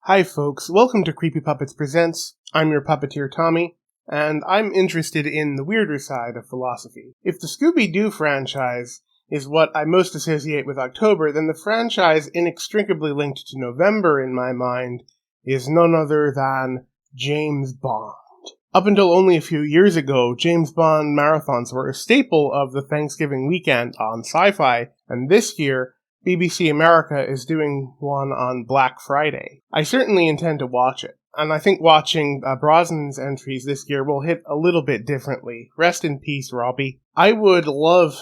Hi folks, welcome to Creepy Puppets Presents. I'm your puppeteer Tommy, and I'm interested in the weirder side of philosophy. If the Scooby-Doo franchise is what I most associate with October, then the franchise inextricably linked to November in my mind is none other than James Bond. Up until only a few years ago, James Bond marathons were a staple of the Thanksgiving weekend on Sci-Fi, and this year, BBC America is doing one on Black Friday. I certainly intend to watch it, and I think watching Brosnan's entries this year will hit a little bit differently. Rest in peace, Robbie. I would love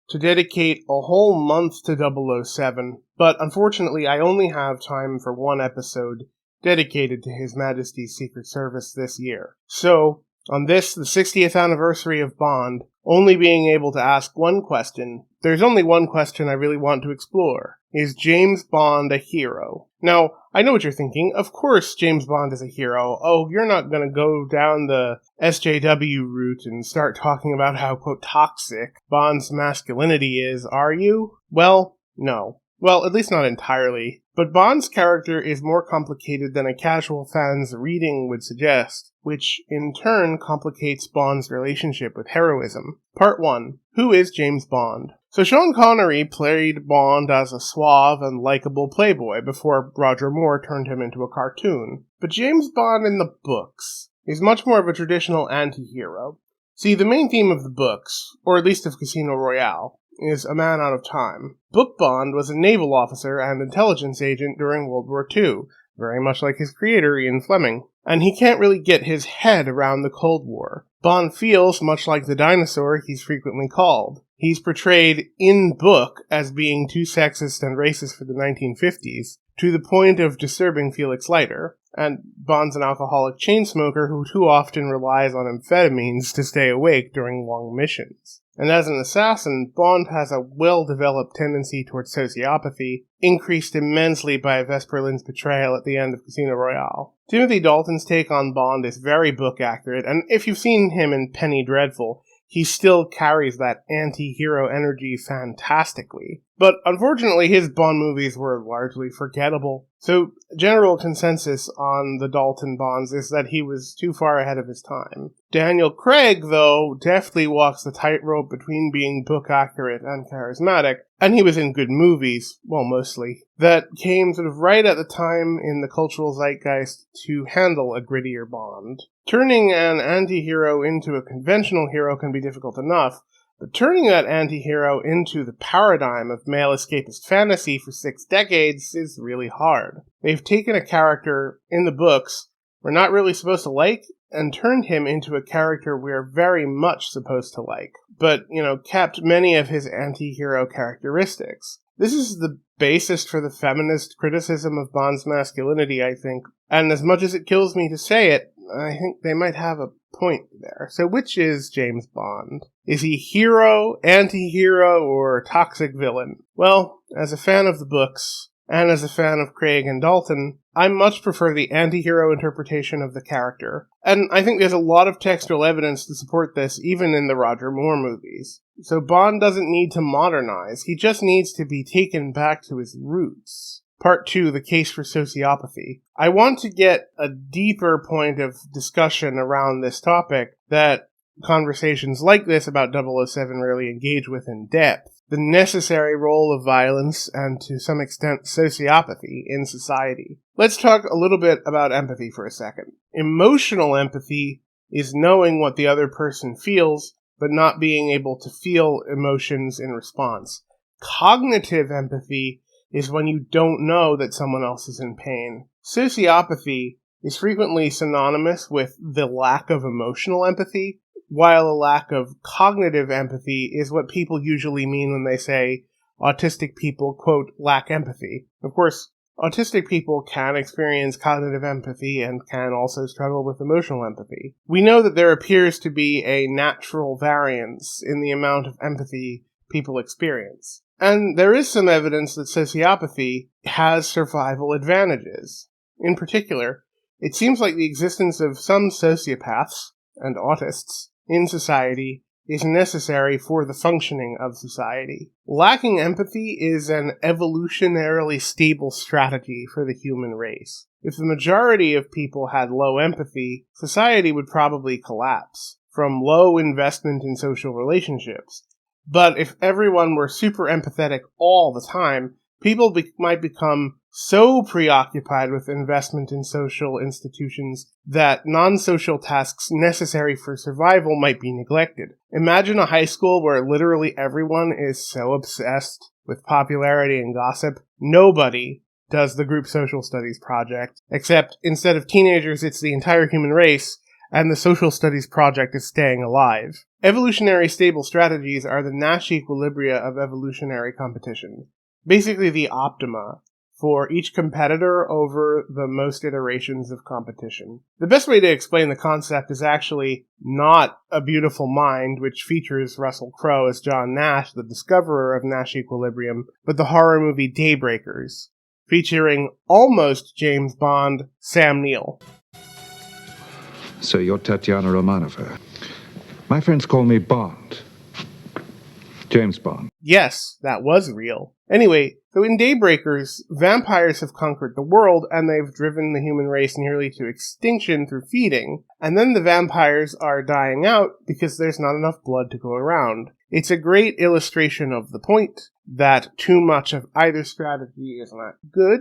to dedicate a whole month to 007, but unfortunately I only have time for one episode dedicated to His Majesty's Secret Service this year. So, on this, the 60th anniversary of Bond, only being able to ask one question, there's only one question I really want to explore. Is James Bond a hero? Now, I know what you're thinking. Of course James Bond is a hero. Oh, you're not going to go down the SJW route and start talking about how, quote, toxic Bond's masculinity is, are you? Well, no. Well, at least not entirely. But Bond's character is more complicated than a casual fan's reading would suggest, which in turn complicates Bond's relationship with heroism. Part 1. Who is James Bond? So Sean Connery played Bond as a suave and likable playboy before Roger Moore turned him into a cartoon. But James Bond in the books is much more of a traditional anti-hero. See, the main theme of the books, or at least of Casino Royale, is a man out of time. Book Bond was a naval officer and intelligence agent during World War II, very much like his creator, Ian Fleming. And he can't really get his head around the Cold War. Bond feels much like the dinosaur he's frequently called. He's portrayed in book as being too sexist and racist for the 1950s, to the point of disturbing Felix Leiter. And Bond's an alcoholic chain smoker who too often relies on amphetamines to stay awake during long missions. And as an assassin, Bond has a well-developed tendency towards sociopathy, increased immensely by Vesper Lynd's betrayal at the end of Casino Royale. Timothy Dalton's take on Bond is very book-accurate, and if you've seen him in Penny Dreadful, he still carries that anti-hero energy fantastically. But unfortunately, his Bond movies were largely forgettable. So, general consensus on the Dalton Bonds is that he was too far ahead of his time. Daniel Craig, though, deftly walks the tightrope between being book-accurate and charismatic, and he was in good movies, well, mostly, that came sort of right at the time in the cultural zeitgeist to handle a grittier Bond. Turning an anti-hero into a conventional hero can be difficult enough, but turning that anti-hero into the paradigm of male escapist fantasy for 6 decades is really hard. They've taken a character in the books we're not really supposed to like, and turned him into a character we're very much supposed to like, but, kept many of his anti-hero characteristics. This is the basis for the feminist criticism of Bond's masculinity, I think, and as much as it kills me to say it, I think they might have a point there. So which is James Bond? Is he hero, anti-hero, or toxic villain? Well, as a fan of the books, and as a fan of Craig and Dalton, I much prefer the anti-hero interpretation of the character. And I think there's a lot of textual evidence to support this, even in the Roger Moore movies. So Bond doesn't need to modernize, he just needs to be taken back to his roots. Part 2, the case for sociopathy. I want to get a deeper point of discussion around this topic that conversations like this about 007 rarely engage with in depth. The necessary role of violence and, to some extent, sociopathy in society. Let's talk a little bit about empathy for a second. Emotional empathy is knowing what the other person feels, but not being able to feel emotions in response. Cognitive empathy is when you don't know that someone else is in pain. Sociopathy is frequently synonymous with the lack of emotional empathy, while a lack of cognitive empathy is what people usually mean when they say autistic people, quote, lack empathy. Of course, autistic people can experience cognitive empathy and can also struggle with emotional empathy. We know that there appears to be a natural variance in the amount of empathy people experience. And there is some evidence that sociopathy has survival advantages. In particular, it seems like the existence of some sociopaths and autists in society is necessary for the functioning of society. Lacking empathy is an evolutionarily stable strategy for the human race. If the majority of people had low empathy, society would probably collapse from low investment in social relationships. But if everyone were super empathetic all the time, people might become so preoccupied with investment in social institutions that non-social tasks necessary for survival might be neglected. Imagine a high school where literally everyone is so obsessed with popularity and gossip, nobody does the group social studies project, except instead of teenagers, it's the entire human race, and the social studies project is staying alive. Evolutionary stable strategies are the Nash equilibria of evolutionary competition. Basically the optima for each competitor over the most iterations of competition. The best way to explain the concept is actually not A Beautiful Mind, which features Russell Crowe as John Nash, the discoverer of Nash equilibrium, but the horror movie Daybreakers, featuring almost James Bond, Sam Neill. So you're Tatiana Romanova. My friends call me Bond. James Bond. Yes, that was real. Anyway, so in Daybreakers, vampires have conquered the world, and they've driven the human race nearly to extinction through feeding, and then the vampires are dying out because there's not enough blood to go around. It's a great illustration of the point that too much of either strategy is not good,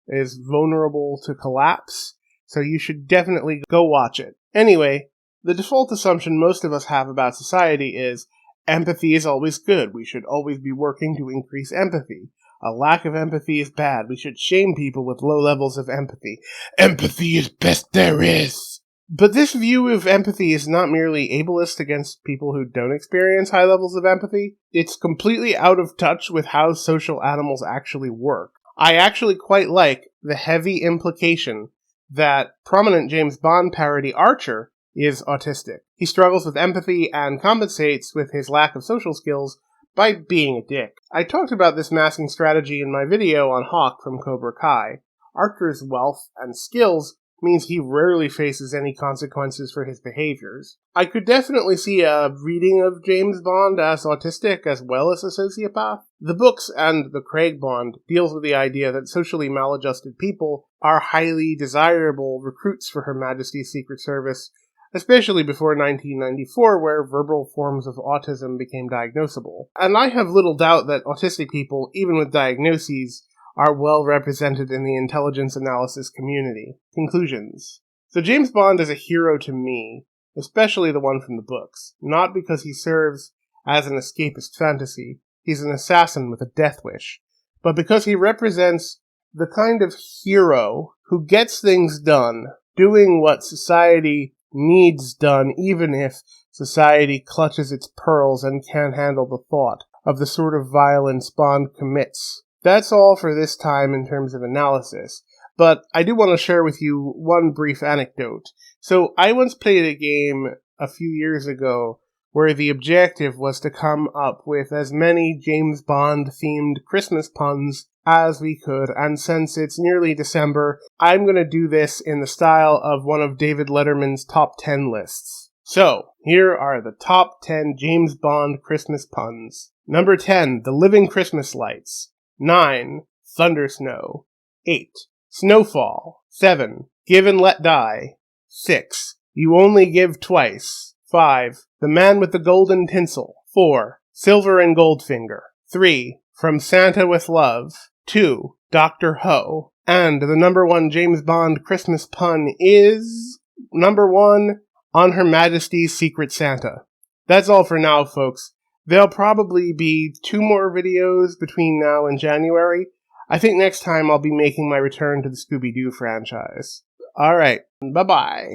is vulnerable to collapse, so you should definitely go watch it. Anyway, the default assumption most of us have about society is empathy is always good. We should always be working to increase empathy. A lack of empathy is bad. We should shame people with low levels of empathy. Empathy is best there is. But this view of empathy is not merely ableist against people who don't experience high levels of empathy. It's completely out of touch with how social animals actually work. I actually quite like the heavy implication that prominent James Bond parody Archer is autistic. He struggles with empathy and compensates with his lack of social skills by being a dick. I talked about this masking strategy in my video on Hawk from Cobra Kai. Archer's wealth and skills means he rarely faces any consequences for his behaviors. I could definitely see a reading of James Bond as autistic as well as a sociopath. The books and the Craig Bond deals with the idea that socially maladjusted people are highly desirable recruits for Her Majesty's Secret Service, especially before 1994, where verbal forms of autism became diagnosable. And I have little doubt that autistic people, even with diagnoses, are well represented in the intelligence analysis community. Conclusions. So James Bond is a hero to me, especially the one from the books, not because he serves as an escapist fantasy, he's an assassin with a death wish, but because he represents the kind of hero who gets things done, doing what society needs done, even if society clutches its pearls and can't handle the thought of the sort of violence Bond commits. That's all for this time in terms of analysis, but I do want to share with you one brief anecdote. So I once played a game a few years ago where the objective was to come up with as many James Bond-themed Christmas puns as we could, and since it's nearly December, I'm going to do this in the style of one of David Letterman's top 10 lists. So, here are the top 10 James Bond Christmas puns. Number 10, The Living Christmas Lights. 9, Thunder Snow. 8, Snowfall. 7, Give and Let Die. 6, You Only Give Twice. 5, The Man with the Golden Tinsel. 4, Silver and Goldfinger. 3, From Santa with Love. 2, Dr. Ho. And the number one James Bond Christmas pun is number 1, On Her Majesty's Secret Santa. That's all for now, folks. There'll probably be 2 more videos between now and January. I think next time I'll be making my return to the Scooby-Doo franchise. Alright, bye-bye.